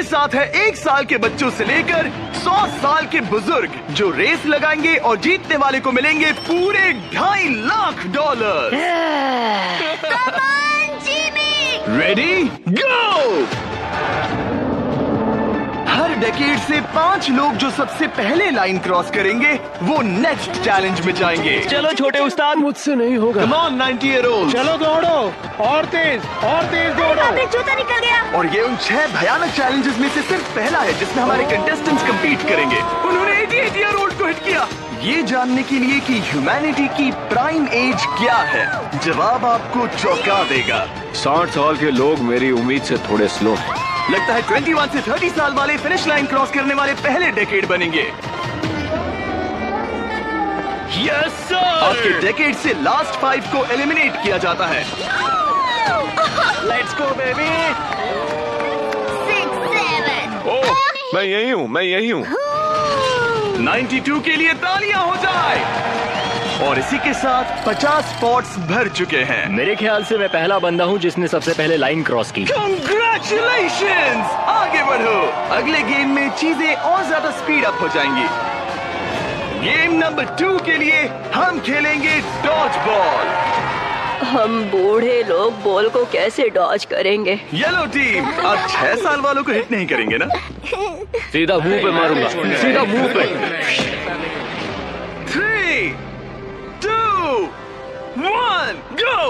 साथ है 1 साल के बच्चों से लेकर 100 साल के बुजुर्ग, जो रेस लगाएंगे और जीतने वाले को मिलेंगे पूरे $2.5 lakh. Come on, Jimmy! Ready go. Her decade से 5 लोग जो सबसे पहले लाइन क्रॉस करेंगे वो नेक्स्ट चैलेंज में जाएंगे। चलो छोटे उस्ताद, मुझसे नहीं होगा। Come on 90 year old। चलो दौड़ो, और तेज दौड़ो। अबे जूता निकल गया। और ये उन 6 भयानक चैलेंजेस में से सिर्फ पहला है जिसमें हमारे कंटेस्टेंट्स compete करेंगे। उन्होंने 88 year old को हिट किया। ये जानने के लिए कि ह्यूमैनिटी की प्राइम एज क्या है, जवाब आपको चौंका देगा। 60 साल के लोग मेरी उम्मीद से थोड़े स्लो हैं। लगता है 21 से 30 साल वाले फिनिश लाइन क्रॉस करने वाले पहले डेकेड बनेंगे। Yes sir. आपके डेकेड से लास्ट 5 को एलिमिनेट किया जाता है। Let's go baby. 6, 7। ओह, मैं यही हूँ। 92 के लिए तालियां हो जाए। और इसी के साथ 50 स्पॉट्स भर चुके हैं। मेरे ख्याल से मैं पहला बंदा हूँ जिसने सबसे पहले लाइन क्रॉस की। Congratulations! आगे बढ़ो। अगले गेम में चीजें और ज्यादा स्पीड अप हो जाएंगी। गेम नंबर 2 के लिए हम खेलेंगे डॉज बॉल। हम बूढ़े लोग बॉल को कैसे डॉज करेंगे? येलो टीम अब 6 साल वालों को हिट नहीं करेंगे ना? सीधा मुंह पे मारूंगा, सीधा मुंह पे। 3, 2, 1, गो।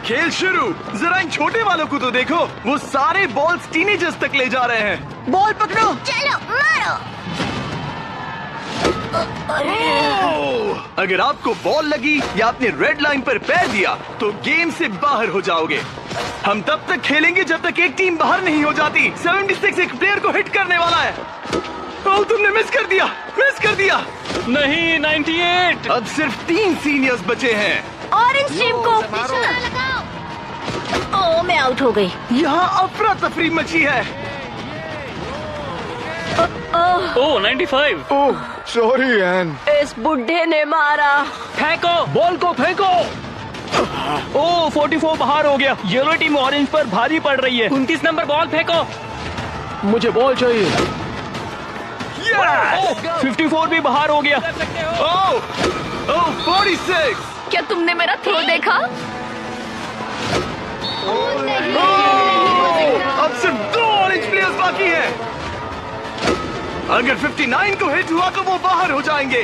खेल शुरू। जरा इन छोटे वालों को तो देखो, वो सारे बॉल्स टीनेजर्स तक ले जा रहे हैं। बॉल पकड़ो। चलो मारो। अगर आपको बॉल लगी या आपने रेड लाइन पर पैर दिया तो गेम से बाहर हो जाओगे। हम तब तक खेलेंगे जब तक एक टीम बाहर नहीं हो जाती। 76 एक प्लेयर को हिट करने वाला है। ओह, तुमने मिस कर दिया। नहीं, 98। अब सिर्फ 3 सीनियर्स बचे हैं। ऑरेंज टीम को लगाओ। ओह, मैं आउट हो गई। यहाँ अफरा तफरी मची है। ओह 95। ओह, सॉरी एन। इस बुढ़े ने मारा। फेंको, बॉल को फेंको। ओह 44 बाहर हो गया। येलो टीम ऑरेंज पर भारी पड़ रही है। 29 नंबर बॉल फेंको। मुझे बॉल चाहिए। Yes! 54 भी बाहर हो गया। ओह 46। क्या तुमने मेरा थ्रो देखा? अब सिर्फ 2 ऑरेंज प्लेयर्स बाकी हैं। अगर 59 को हिट हुआ तो वो बाहर हो जाएंगे।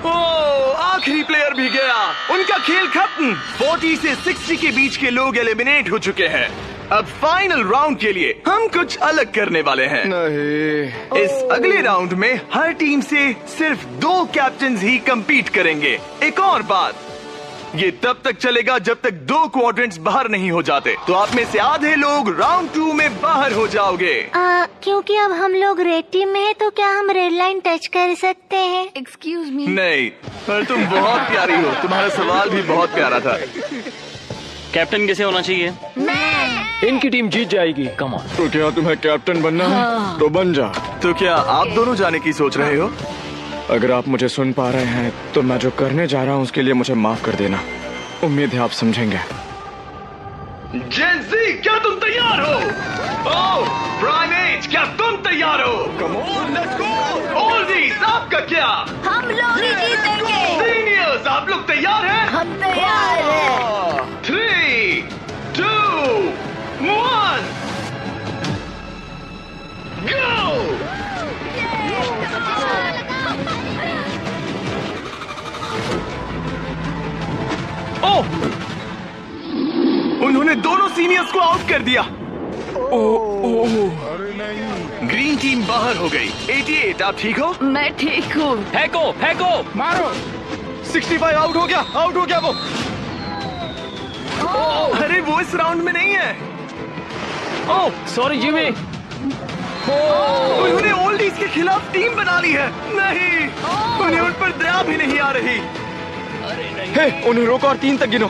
ओह, आखिरी प्लेयर भी गया। उनका खेल खत्म। 40 से 60 के बीच के लोग एलिमिनेट हो चुके हैं। अब फाइनल राउंड के लिए हम कुछ अलग करने वाले हैं। नहीं। इस अगले राउंड में हर टीम से सिर्फ 2 कैप्टन्स ही compete करेंगे। एक और बात, ये तब तक चलेगा जब तक 2 क्वाड्रेंट्स बाहर नहीं हो जाते। तो आप में से आधे लोग राउंड 2 में बाहर हो जाओगे। क्योंकि अब हम लोग रेड टीम में है तो क्या हम रेड लाइन टच कर सकते हैं? Excuse me. नहीं, पर तुम बहुत प्यारी हो। तुम्हारा सवाल भी बहुत प्यारा था। कैप्टन कैसे होना चाहिए? इनकी टीम जीत जाएगी। Come on. तो क्या तुम्हें कैप्टन बनना है? तो बन जा। तो क्या आप दोनों जाने की सोच रहे हो? अगर आप मुझे सुन पा रहे हैं तो मैं जो करने जा रहा हूँ उसके लिए मुझे माफ कर देना। उम्मीद है आप समझेंगे। जेन ज़ी, क्या तुम तैयार हो? ओह, प्राइम एज, क्या तुम तैयार हो? Come on, let's go. Oldies, आपका क्या? हम लोग ही जीतेंगे। सीनियर्स, आप लोग तैयार हैं? हम तैयार हैं। 3, 2, 1, गो। ओह, उन्होंने दोनों सीनियर्स को आउट कर दिया। ग्रीन टीम बाहर हो गई। 88, आप ठीक हो? मैं ठीक हूँ। फेंको फेंको। मारो। 65 आउट हो गया वो। अरे वो इस राउंड में नहीं है। Oh sorry Jimmy. उन्होंने ओल्डीज के खिलाफ टीम बना ली है। नहीं, उन्हें उन पर दया भी नहीं आ रही। हे, उन्हें रोको और 3 तक गिनो।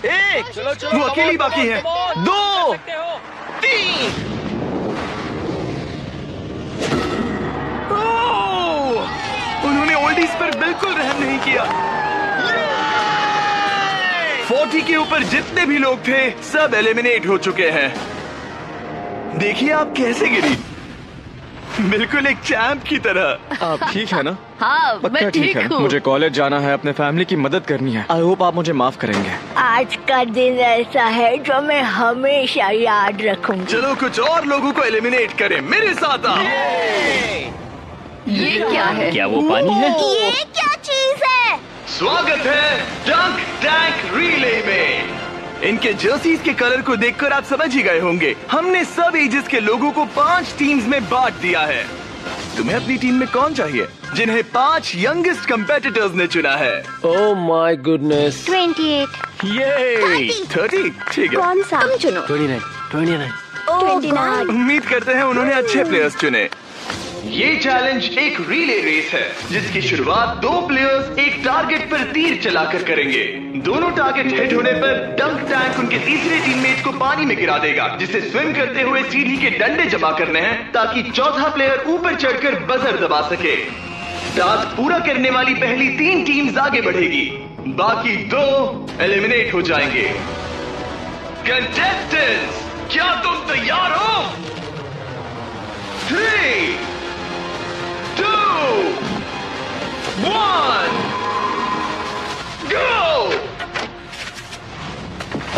1, वो अकेली बाकी है। 2, 3। उन्होंने ओल्डीज पर बिल्कुल रहम नहीं किया। 40 के ऊपर जितने भी लोग थे सब एलिमिनेट हो चुके हैं। देखिए आप कैसे गिरी, बिल्कुल एक चैंप की तरह। आप ठीक है ना? हाँ पक्का मैं ठीक है। हूँ। मुझे कॉलेज जाना है, अपने फैमिली की मदद करनी है। आई होप आप मुझे माफ करेंगे। आज का दिन ऐसा है जो मैं हमेशा याद रखूंगी। चलो कुछ और लोगों को एलिमिनेट करें, मेरे साथ आओ। ये क्या है? क्या वो पानी है? ये क्या चीज है? स्वागत है डंक टैंक रिले में। इनके जर्सीज के कलर को देखकर आप समझ ही गए होंगे, हमने सब एजेस के लोगों को 5 टीम्स में बांट दिया है। तुम्हें अपनी टीम में कौन चाहिए? जिन्हें 5 यंगेस्ट कंपेटिटर्स ने चुना है। Oh my goodness. 28। ये 30, ठीक है। कौन सा? तुम चुनो। 29। 29। उम्मीद करते हैं उन्होंने अच्छे प्लेयर्स चुने। ये चैलेंज एक रिले रेस है जिसकी शुरुआत 2 प्लेयर्स एक टारगेट पर तीर चलाकर करेंगे। दोनों टारगेट हिट होने पर डंक टैंक उनके तीसरे टीममेट को पानी में गिरा देगा, जिसे स्विम करते हुए सीढ़ी के डंडे जमा करने हैं ताकि चौथा प्लेयर ऊपर चढ़कर बजर दबा सके। टास्क पूरा करने वाली पहली 3 टीम्स आगे बढ़ेगी, बाकी 2 एलिमिनेट हो जाएंगे। कंटेस्टेंट्स, क्या तुम तैयार हो? 3, 2, 1, go!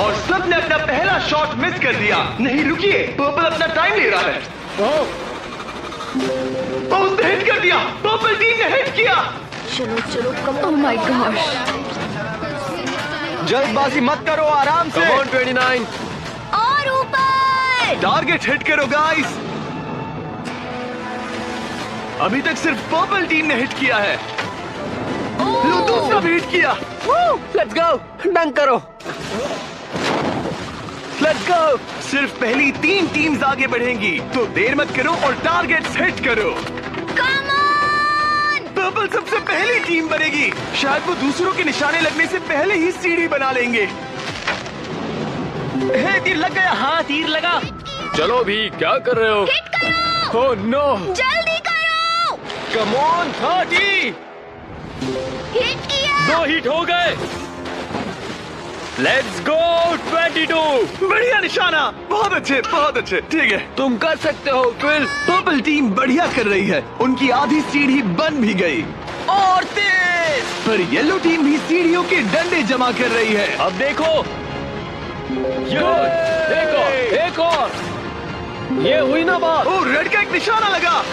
और सबने अपना पहला शॉट मिस कर दिया। नहीं रुकिए, पर्पल अपना टाइम ले रहा है। उसने हिट कर दिया, पर्पल टीम ने हिट किया। चलो चलो कम। Oh my gosh. जल्दबाजी मत करो, आराम से। 29। और ऊपर। टारगेट हिट करो गाइस। अभी तक सिर्फ पर्पल टीम ने हिट किया है। लो दूसरा भी हिट किया। लेट्स गो, डंक करो। Let's go. सिर्फ पहली 3 टीम्स आगे बढ़ेंगी, तो देर मत करो और टारगेट्स हिट करो। Come on. पर्पल सबसे पहली टीम बनेगी। शायद वो दूसरों के निशाने लगने से पहले ही सीढ़ी बना लेंगे। हे, तीर लग गया। हाँ, तीर लगा। चलो भी, क्या कर रहे हो? हिट करो। ओह नो, जल्दी करो। Come on. 30। हिट किया। 2 हिट हो गए। Let's go. 22। बढ़िया निशाना, बहुत अच्छे। ठीक है, तुम कर सकते हो क्विल। पर्पल टीम बढ़िया कर रही है। उनकी आधी सीढ़ी बन भी गई। और तेज। पर येलो टीम भी सीढ़ियों के डंडे जमा कर रही है। अब देखो, एक और। ये हुई ना बात। ओ, रेड का एक निशाना लगा।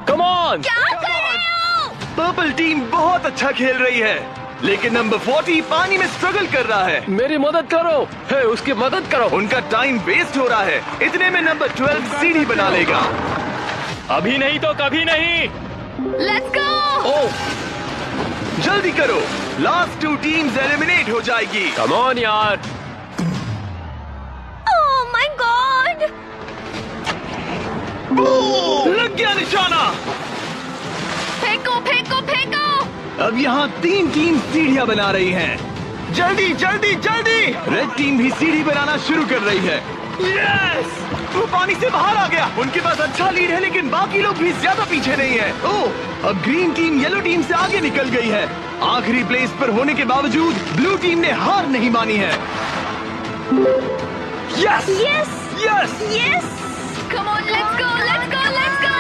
Come on. क्या कर रहे हो? पर्पल टीम बहुत अच्छा खेल रही है, लेकिन नंबर 40 पानी में स्ट्रगल कर रहा है। मेरी मदद करो। हे, उसकी मदद करो। उनका टाइम वेस्ट हो रहा है। इतने में नंबर 12 सीढ़ी बना लेगा। अभी नहीं तो कभी नहीं। Let's go. ओह, जल्दी करो, लास्ट 2 टीम्स एलिमिनेट हो जाएगी। कम ऑन यार। Oh my God. लग गया निशाना। फेंको फेंको फेंको। अब यहाँ 3 टीम सीढ़ियाँ बना रही हैं। जल्दी जल्दी जल्दी। रेड टीम भी सीढ़ी बनाना शुरू कर रही है। यस! वो पानी से बाहर आ गया। उनके पास अच्छा लीड है, लेकिन बाकी लोग भी ज्यादा पीछे नहीं है। ओह, अब ग्रीन टीम येलो टीम से आगे निकल गई है। आखिरी प्लेस पर होने के बावजूद ब्लू टीम ने हार नहीं मानी है। Yes yes yes! Yes. Come on, let's go let's go let's go.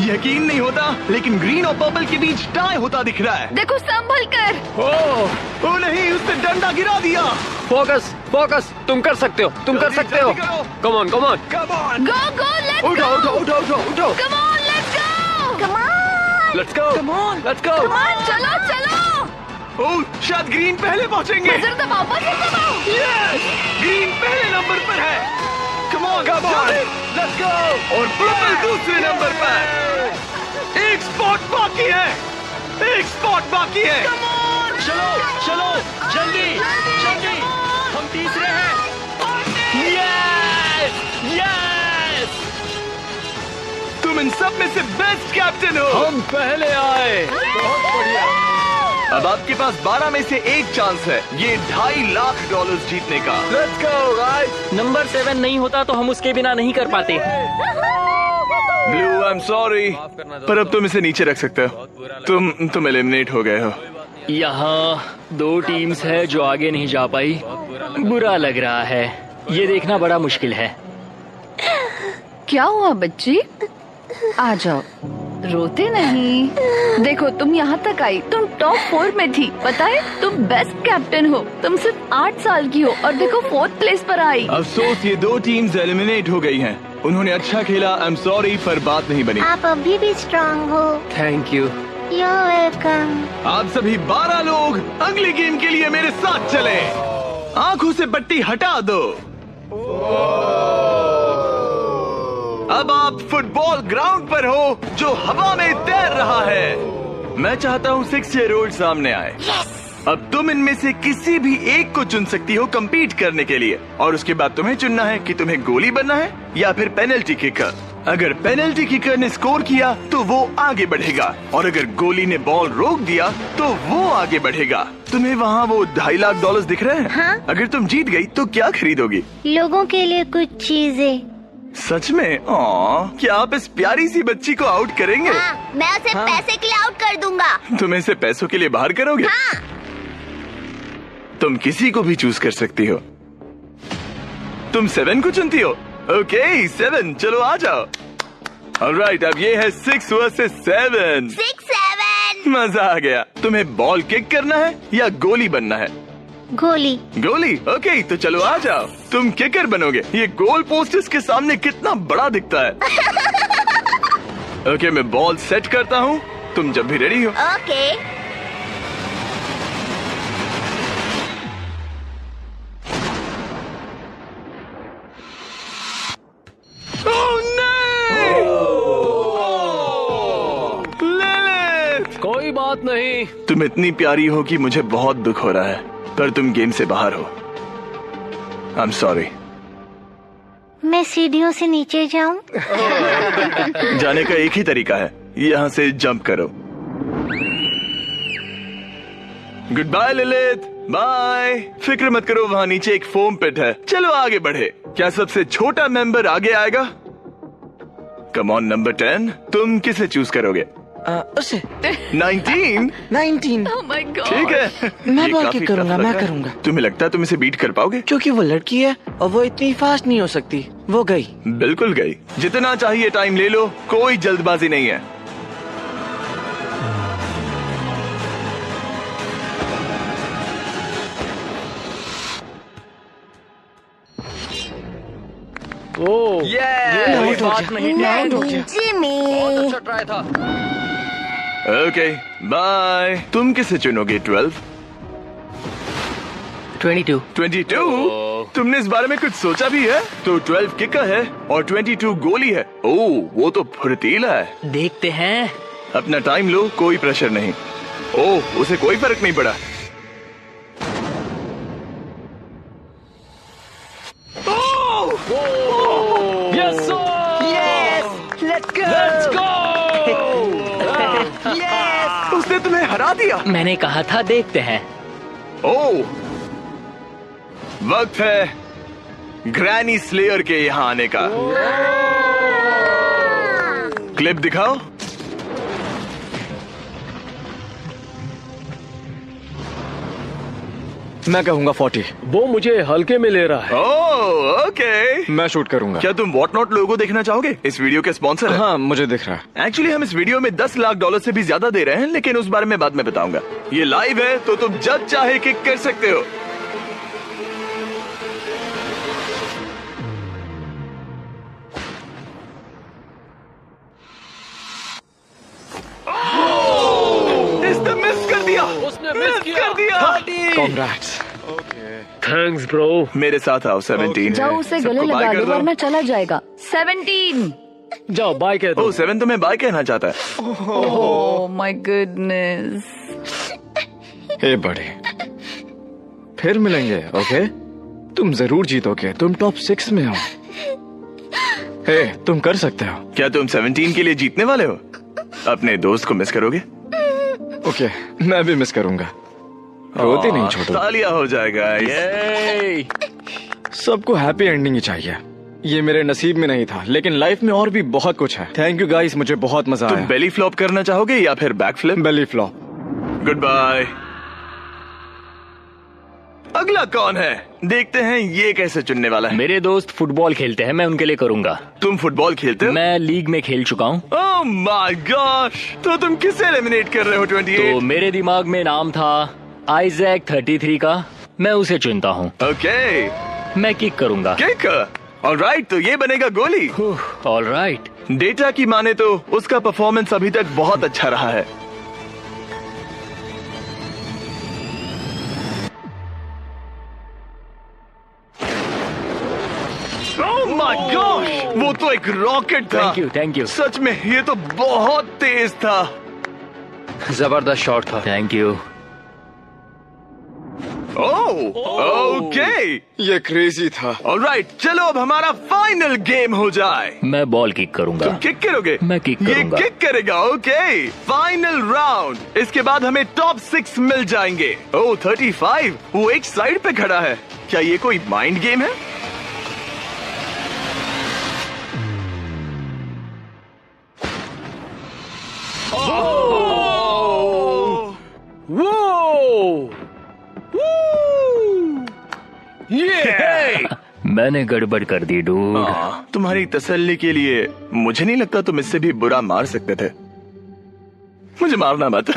यकीन नहीं होता, लेकिन ग्रीन और पर्पल के बीच टाई होता दिख रहा है। देखो संभल कर। ओह नहीं, उसने डंडा गिरा दिया। Focus focus. तुम कर सकते हो, तुम कर सकते हो। जल्दी करो। Come on come on. Come on, go go let's उठो गो। उठो उठो उठो उठो। Come on let's go. Come on. Let's go. Come on. Let's go. Come on, चलो चलो। ओह, शायद ग्रीन पहले पहुंचेंगे। बजर दबाओ बजर दबाओ। यस! ग्रीन पहले नंबर पर है। Come on let's go. और पर्पल दूसरे नंबर पर। एक स्पॉट बाकी है, एक स्पॉट बाकी है। चलो चलो, जल्दी जल्दी। हम तीसरे हैं। Yes yes. तुम इन सब में से बेस्ट कैप्टन हो। हम पहले आए। बहुत बढ़िया। अब आपके पास 12 में से 1 चांस है ये $2.5 लाख जीतने का। Let's go guys. नंबर 7 नहीं होता तो हम उसके बिना नहीं कर पाते। ब्लू, आई एम सॉरी, पर अब तुम इसे नीचे रख सकते हो। तुम एलिमिनेट हो गए हो। यहाँ 2 टीम्स है जो आगे नहीं जा पाई। बुरा लग रहा है, ये देखना बड़ा मुश्किल है। क्या हुआ बच्ची? आ जाओ, रोते नहीं। देखो तुम यहाँ तक आई, तुम टॉप 4 में थी, पता है? तुम बेस्ट कैप्टन हो। तुम सिर्फ 8 साल की हो और देखो 4th प्लेस पर आई। अफसोस ये 2 टीम्स एलिमिनेट हो गई हैं। उन्होंने अच्छा खेला, आई एम सॉरी, पर बात नहीं बनी। आप अभी भी स्ट्रांग हो। Thank you. You're welcome। आप सभी 12 लोग अगली गेम के लिए मेरे साथ चले। आंखों से पट्टी हटा दो। अब आप फुटबॉल ग्राउंड पर हो जो हवा में तैर रहा है। मैं चाहता हूँ 6 ईयर ओल्ड सामने आए। अब तुम इनमें से किसी भी एक को चुन सकती हो compete करने के लिए, और उसके बाद तुम्हें चुनना है कि तुम्हें गोली बनना है या फिर पेनल्टी किकर। अगर पेनल्टी किकर ने स्कोर किया तो वो आगे बढ़ेगा, और अगर गोली ने बॉल रोक दिया तो वो आगे बढ़ेगा। तुम्हें वहाँ वो $2.5 लाख दिख रहे हैं? हाँ? अगर तुम जीत गई तो क्या खरीदोगी? लोगों के लिए कुछ चीजें। सच में? क्या आप इस प्यारी सी बच्ची को आउट करेंगे? हाँ, मैं उसे पैसे के लिए आउट कर दूंगा। तुम इसे पैसों के लिए बाहर करोगे? हाँ। तुम किसी को भी चूज कर सकती हो। तुम 7 को चुनती हो? ओके 7, चलो आ जाओ। ऑलराइट, अब ये है 6 वर्सेस 7। 6-7। मजा आ गया। तुम्हें बॉल किक करना है या गोली बनना है? गोली। गोली? ओके, तो चलो आ जाओ। तुम किकर बनोगे। ये गोल पोस्ट इसके सामने कितना बड़ा दिखता है। ओके, मैं बॉल सेट करता हूँ, तुम जब भी रेडी हो। ओके। कोई बात नहीं। तुम इतनी प्यारी हो कि मुझे बहुत दुख हो रहा है, पर तुम गेम से बाहर हो। I am sorry. मैं सीढ़ियों से नीचे जाऊं? जाने का एक ही तरीका है, यहाँ से जंप करो। Good bye Lilith, bye. फिक्र मत करो, वहाँ नीचे एक फोम पिट है। चलो आगे बढ़े। क्या सबसे छोटा मेंबर आगे आएगा? कम ऑन नंबर 10, तुम किसे चूज करोगे? उसे 19? Oh my God। ठीक है, मैं ये बॉल काफी किक करूंगा, tough मैं लग रहा है। करूंगा। तुम्हें लगता है तुम इसे बीट कर पाओगे? क्योंकि वो लड़की है और वो इतनी फास्ट नहीं हो सकती। वो गई। बिल्कुल गई। जितना चाहिए टाइम ले लो, कोई जल्दबाजी नहीं है। ओह, ये आउट हो बात गया। नहीं। आउट हो गया। बहुत अच्छा ट्राई था। Okay bye. तुम किसे चुनोगे? 12? 22। 22? तुमने इस बारे में कुछ सोचा भी है? तो 12 किकर है और 22 गोली है। ओह, वो तो फुर्तीला है। देखते हैं। अपना टाइम लो, कोई प्रेशर नहीं। ओह, उसे कोई फर्क नहीं पड़ा। Yes let's go. उसने तुम्हें हरा दिया। मैंने कहा था देखते हैं। ओह, वक्त है ग्रैनी स्लेयर के यहाँ आने का। क्लिप दिखाओ। मैं कहूंगा 40। वो मुझे हल्के में ले रहा है। Oh okay. मैं शूट करूंगा। क्या तुम वॉट नॉट लोगो देखना चाहोगे? इस वीडियो के स्पॉन्सर है। हाँ, मुझे दिख रहा है। एक्चुअली हम इस वीडियो में $10 लाख से भी ज्यादा दे रहे हैं, लेकिन उस बारे में बाद में बताऊंगा। ये लाइव है तो तुम जब चाहे किक कर सकते हो। इसने मिस कर दिया। उसने मिस किया। कर दिया। कॉन्ग्रेट्स। Thanks bro. मेरे साथ आओ। 17 जाओ उसे गले सबको बाय लगा कर दो दो। वरना चला जाएगा। 17। जाओ बाय कह दो। ओह 7 तो मैं बाय कहना चाहता है। Oh my goodness. हे बड़े, फिर मिलेंगे। ओके, तुम जरूर जीतोगे। तुम टॉप 6 में हो। हे, तुम कर सकते हो। क्या तुम 17 के लिए जीतने वाले हो? अपने दोस्त को मिस करोगे? ओके, मैं भी मिस करूंगा। रोते नहीं छोटो। तालियां हो जाएगा। ये सबको हैप्पी एंडिंग ही चाहिए। ये मेरे नसीब में नहीं था, लेकिन लाइफ में और भी बहुत कुछ है। थैंक यू गाइस, मुझे बहुत मजा तुम आया। बेली फ्लॉप करना चाहोगे या फिर back flip? Belly flop. Good bye. अगला कौन है? देखते हैं ये कैसे चुनने वाला है। मेरे दोस्त फुटबॉल खेलते हैं, मैं उनके लिए करूंगा। तुम फुटबॉल खेलते हो? मैं लीग में खेल चुका हूँ। ओह माय गॉश, तो तुम किसे एलिमिनेट कर रहे हो? 28? तो मेरे दिमाग में नाम था आइजैक 33 का, मैं उसे चुनता हूँ। ओके, मैं किक करूंगा। किक। ऑलराइट, तो ये बनेगा गोली। ऑलराइट। डेटा की माने तो उसका परफॉर्मेंस अभी तक बहुत अच्छा रहा है। ओह माय गॉश, वो तो एक रॉकेट था। Thank you. सच में ये तो बहुत तेज था। जबरदस्त शॉट था। Thank you. ओके, ये क्रेजी था। ऑलराइट, चलो अब हमारा फाइनल गेम हो जाए। मैं बॉल किक करूंगा। तुम किक करोगे? मैं किक ये करूंगा। किक करेगा। Okay, final round. इसके बाद हमें टॉप 6 मिल जाएंगे। ओह 35, वो एक साइड पे खड़ा है। क्या ये कोई माइंड गेम है? मैंने गड़बड़ कर दी डूड। तुम्हारी तसल्ली के लिए मुझे नहीं लगता तुम इससे भी बुरा मार सकते थे। मुझे मारना मत।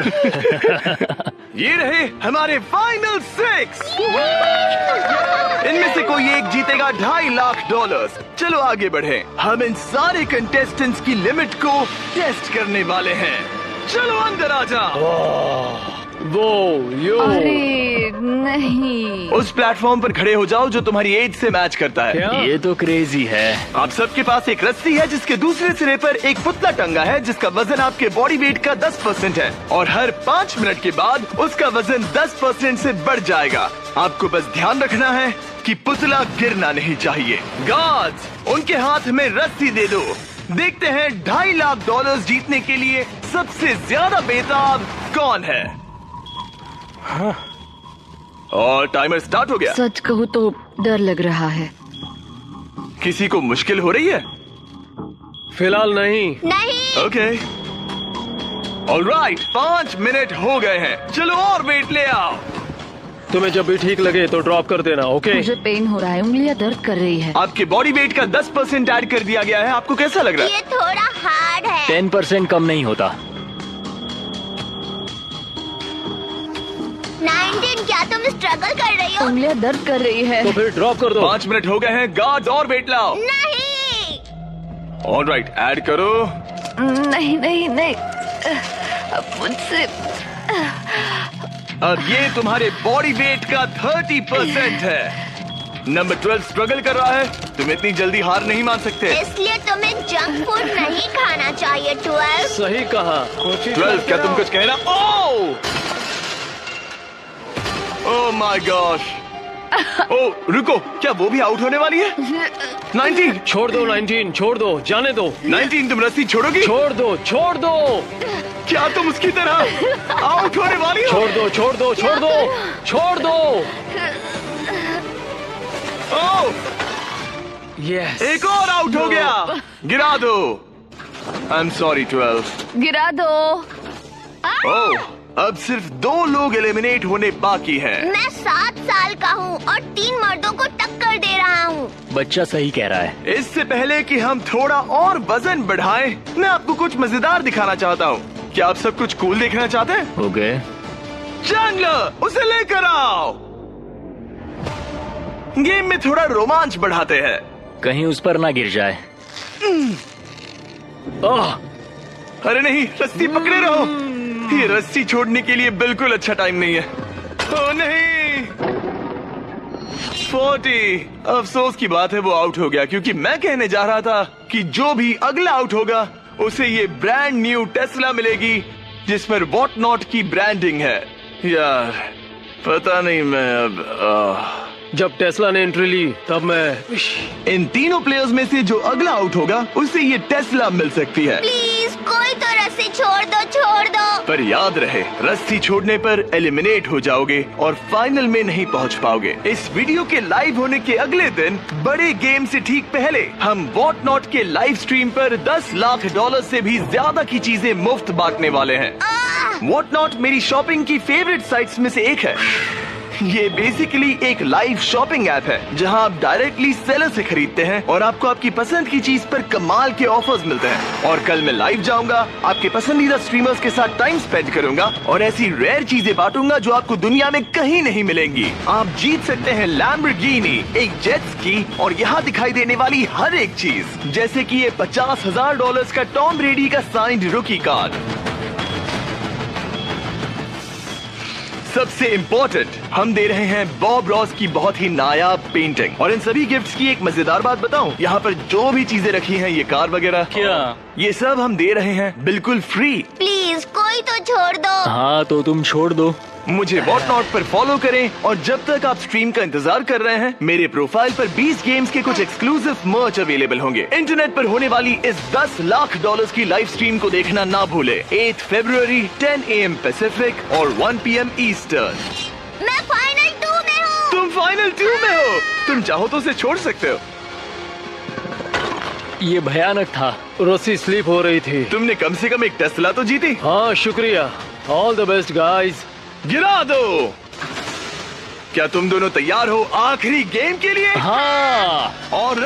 ये रहे हमारे फाइनल 6। इनमें से कोई एक जीतेगा $2.5 लाख। चलो आगे बढ़े। हम इन सारे कंटेस्टेंट्स की लिमिट को टेस्ट करने वाले हैं। चलो अंदर आ जाओ। अरे नहीं। उस प्लेटफॉर्म पर खड़े हो जाओ जो तुम्हारी एज से मैच करता है। ये तो क्रेजी है। आप सबके पास एक रस्सी है जिसके दूसरे सिरे पर एक पुतला टंगा है जिसका वजन आपके बॉडी वेट का 10% है और हर 5 मिनट के बाद उसका वजन 10% से बढ़ जाएगा। आपको बस ध्यान रखना है कि पुतला गिरना नहीं चाहिए। गार्ड्स, उनके हाथ में रस्सी दे दो। देखते हैं $2.5 लाख जीतने के लिए सबसे ज्यादा बेताब कौन है। और टाइमर स्टार्ट हो गया। सच कहूँ तो डर लग रहा है। किसी को मुश्किल हो रही है? फिलहाल नहीं। ओके, ऑलराइट, 5 मिनट हो गए हैं। चलो और वेट ले आओ। तुम्हें जब भी ठीक लगे तो ड्रॉप कर देना। ओके। मुझे पेन हो रहा है, उंगलियां दर्द कर रही है। आपके बॉडी वेट का 10% ऐड कर दिया गया है। आपको कैसा लग रहा है? ये थोड़ा हार्ड है। 10% कम नहीं होता। 19, क्या तुम स्ट्रगल कर रही हो? उंगलियां दर्द कर रही है। तो फिर ड्रॉप कर दो। 5 मिनट हो गए हैं। गार्ड्स और वेट लाओ। नहीं। ऑलराइट, ऐड करो। नहीं नहीं नहीं, अब मुझसे। अब ये तुम्हारे बॉडी वेट का 30% है। नंबर 12 स्ट्रगल कर रहा है। तुम इतनी जल्दी हार नहीं मान सकते। इसलिए तुम्हें जंक फूड नहीं खाना चाहिए। 12। सही कहा। 12, क्या तुम कुछ कहना? Oh my gosh. ओह रुको, क्या वो भी आउट होने वाली है? 19। छोड़ दो 19, छोड़ दो, जाने दो। 19, तुम रस्सी छोड़ोगी? छोड़ दो, छोड़ दो। क्या तुम उसकी तरह आउट होने वाली हो? छोड़ दो, छोड़ दो, छोड़ दो, छोड़ दो। ओह, यस। एक और आउट हो गया। गिरा दो। I am sorry 12। गिरा दो। ओह, अब सिर्फ 2 लोग एलिमिनेट होने बाकी हैं। मैं 7 साल का हूँ और 3 मर्दों को टक्कर दे रहा हूँ। बच्चा सही कह रहा है। इससे पहले कि हम थोड़ा और वजन बढ़ाएं, मैं आपको कुछ मजेदार दिखाना चाहता हूँ। क्या आप सब कुछ कूल देखना चाहते हैं? ओके। चैंडलर, उसे लेकर आओ। गेम में थोड़ा रोमांच बढ़ाते हैं। कहीं उस पर ना गिर जाए। अरे नहीं, रस्सी पकड़े रहो। ये रस्सी छोड़ने के लिए बिल्कुल अच्छा टाइम नहीं है। ओह नहीं, 40। अफसोस की बात है वो आउट हो गया, क्योंकि मैं कहने जा रहा था कि जो भी अगला आउट होगा उसे ये ब्रांड न्यू टेस्ला मिलेगी जिस पर वॉट नॉट की ब्रांडिंग है। यार पता नहीं, मैं अब जब टेस्ला ने एंट्री ली तब मैं। इन तीनों प्लेयर्स में से जो अगला आउट होगा उसे ये टेस्ला मिल सकती है। प्लीज कोई तो रस्सी छोड़ दो, छोड़ दो। पर याद रहे, रस्सी छोड़ने पर एलिमिनेट हो जाओगे और फाइनल में नहीं पहुंच पाओगे। इस वीडियो के लाइव होने के अगले दिन, बड़े गेम से ठीक पहले, हम वॉट नॉट के लाइव स्ट्रीम पर $10 लाख से भी ज्यादा की चीजें मुफ्त बांटने वाले हैं। वॉट नॉट मेरी शॉपिंग की फेवरेट साइट्स में से एक है। ये बेसिकली एक लाइव शॉपिंग ऐप है जहां आप डायरेक्टली सेलर से खरीदते हैं और आपको आपकी पसंद की चीज पर कमाल के ऑफर्स मिलते हैं। और कल मैं लाइव जाऊंगा, आपके पसंदीदा स्ट्रीमर्स के साथ टाइम स्पेंड करूंगा और ऐसी रेयर चीजें बांटूंगा जो आपको दुनिया में कहीं नहीं मिलेंगी। आप जीत सकते हैं लैम्बोर्गिनी, एक जेट स्की और यहाँ दिखाई देने वाली हर एक चीज, जैसे कि ये $50,000 का टॉम ब्रेडी का साइंड रुकी कार्ड। सबसे इम्पोर्टेंट, हम दे रहे हैं बॉब रॉस की बहुत ही नायाब पेंटिंग। और इन सभी गिफ्ट्स की एक मजेदार बात बताऊं, यहाँ पर जो भी चीजें रखी हैं, ये कार वगैरह, क्या ये सब हम दे रहे हैं बिल्कुल फ्री। प्लीज कोई तो छोड़ दो। हाँ तो तुम छोड़ दो। मुझे व्हाटनॉट पर फॉलो करें और जब तक आप स्ट्रीम का इंतजार कर रहे हैं, मेरे प्रोफाइल पर 20 गेम्स के कुछ एक्सक्लूसिव मर्च अवेलेबल होंगे। इंटरनेट पर होने वाली इस $10 लाख की लाइव स्ट्रीम को देखना ना भूले। 8 फरवरी 10 AM पैसिफिक और 1 PM ईस्टर्न। मैं फाइनल 2 में हूँ। तुम फाइनल 2 में हो। तुम चाहो तो उसे छोड़ सकते हो। ये भयानक था। रस्सी स्लिप हो रही थी। तुमने कम से कम एक टेस्ला तो जीती। हाँ शुक्रिया। All the best guys. गिरा दो। क्या तुम दोनों तैयार हो आखिरी गेम के लिए? हाँ। और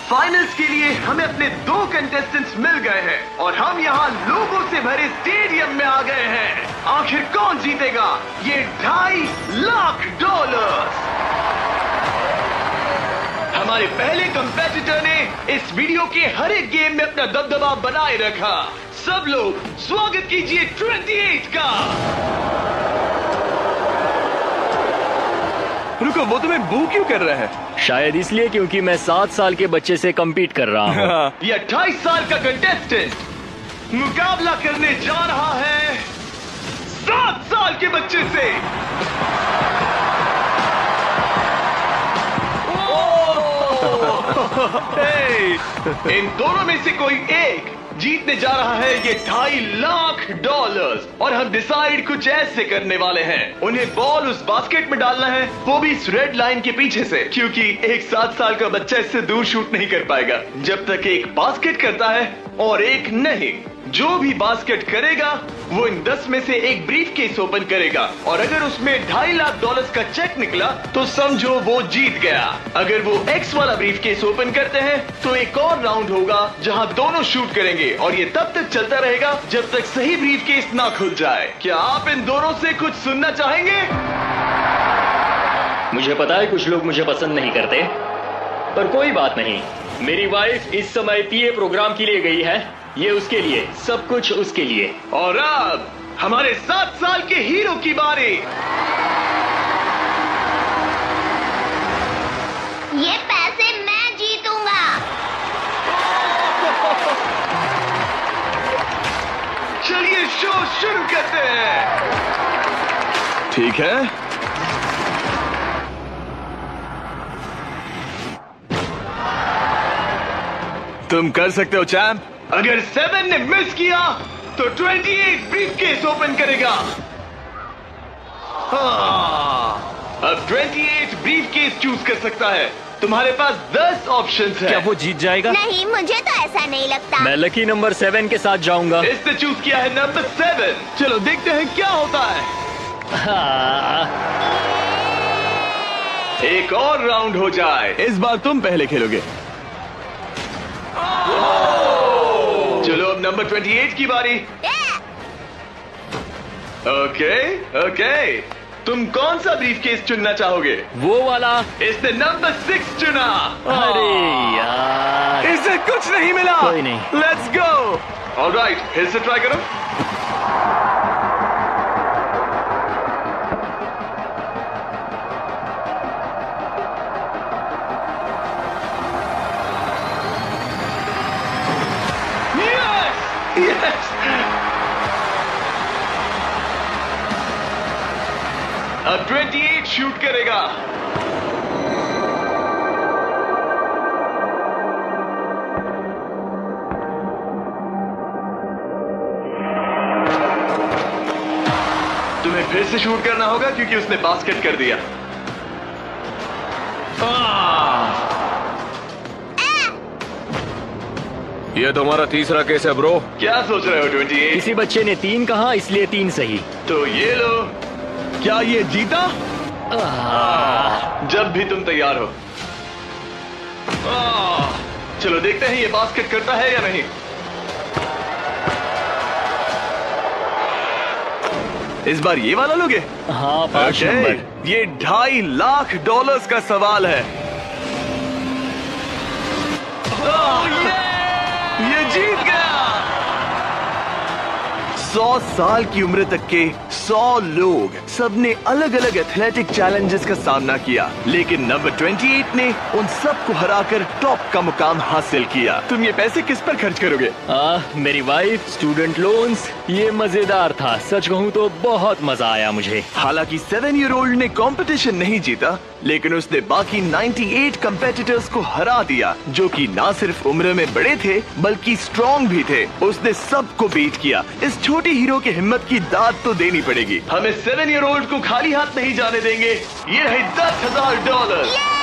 फाइनल्स के लिए हमें अपने 2 कंटेस्टेंट्स मिल गए हैं और हम यहाँ लोगों से भरे स्टेडियम में आ गए हैं। आखिर कौन जीतेगा ये $2.5 लाख? हमारे पहले कंपेटिटर ने इस वीडियो के हर एक गेम में अपना दबदबा बनाए रखा। सब लोग स्वागत कीजिए 28 का। रुको, वो तुम्हें बू क्यों कर रहा है? शायद इसलिए क्योंकि मैं 7 साल के बच्चे से कम्पीट कर रहा हूँ। ये 28 साल का कंटेस्टेंट मुकाबला करने जा रहा है 7 साल के बच्चे से। इन दोनों में से कोई एक जीतने जा रहा है ये $2.5 लाख और हम डिसाइड कुछ ऐसे करने वाले हैं। उन्हें बॉल उस बास्केट में डालना है, वो भी इस रेड लाइन के पीछे से, क्योंकि एक 7 साल का बच्चा इससे दूर शूट नहीं कर पाएगा जब तक एक बास्केट करता है और एक नहीं। जो भी बास्केट करेगा वो इन 10 में से एक ब्रीफ केस ओपन करेगा और अगर उसमें $2.5 लाख का चेक निकला तो समझो वो जीत गया। अगर वो X वाला ब्रीफ केस ओपन करते हैं तो एक और राउंड होगा जहां दोनों शूट करेंगे और ये तब तक चलता रहेगा जब तक सही ब्रीफ केस ना खुल जाए। क्या आप इन दोनों से कुछ सुनना चाहेंगे? मुझे पता है कुछ लोग मुझे पसंद नहीं करते, पर कोई बात नहीं। मेरी वाइफ इस समय PA प्रोग्राम के लिए गई है। ये उसके लिए, सब कुछ उसके लिए। और अब हमारे 7 साल के हीरो की बारी। ये पैसे मैं जीतूंगा। चलिए शो शुरू करते हैं। ठीक है, तुम कर सकते हो चैंप। अगर 7 ने मिस किया तो 28 ब्रीफकेस ओपन करेगा। हाँ, अब 28 ब्रीफकेस चूज कर सकता है। तुम्हारे पास 10 ऑप्शंस हैं। क्या वो जीत जाएगा? नहीं, मुझे तो ऐसा नहीं लगता। मैं लकी नंबर 7 के साथ जाऊंगा। इसने चूज किया है नंबर 7। चलो देखते हैं क्या होता है। हाँ। एक और राउंड हो जाए। इस बार तुम पहले खेलोगे। चलो अब नंबर 28 की बारी। ओके, तुम कौन सा ब्रीफकेस चुनना चाहोगे? वो वाला। इसने नंबर 6 चुना। अरे यार, इसे कुछ नहीं मिला। कोई नहीं। Let's go. ऑलराइट, फिर से ट्राई करो। Yes! अब 28 शूट करेगा। तुम्हें फिर से शूट करना होगा क्योंकि उसने बास्केट कर दिया। ये तुम्हारा तीसरा केस है ब्रो। क्या सोच रहे हो 28? किसी बच्चे ने 3 कहा, इसलिए 3 सही। तो ये लो। क्या ये जीता? जब भी तुम तैयार हो। चलो देखते हैं ये बास्केट करता है या नहीं। इस बार ये वाला लोगे? हाँ 5 नंबर। ये $2.5 लाख का सवाल है। ये जीत गया। 100 साल की उम्र तक के 100 लोग, सबने अलग अलग एथलेटिक चैलेंजेस का सामना किया, लेकिन नंबर 28 ने उन सबको हराकर टॉप का मुकाम हासिल किया। तुम ये पैसे किस पर खर्च करोगे? मेरी वाइफ, स्टूडेंट लोन्स। ये मजेदार था, सच कहूँ तो बहुत मजा आया मुझे। हालांकि 7-year-old ने कंपटीशन नहीं जीता, लेकिन उसने बाकी 98 कंपेटिटर्स को हरा दिया, जो कि ना सिर्फ उम्र में बड़े थे बल्कि स्ट्रॉन्ग भी थे। उसने सबको बीट किया। इस छोटे हीरो की हिम्मत की दाद तो देनी पड़ेगी। हमें 7-year-old को खाली हाथ नहीं जाने देंगे। ये रहे $10,000।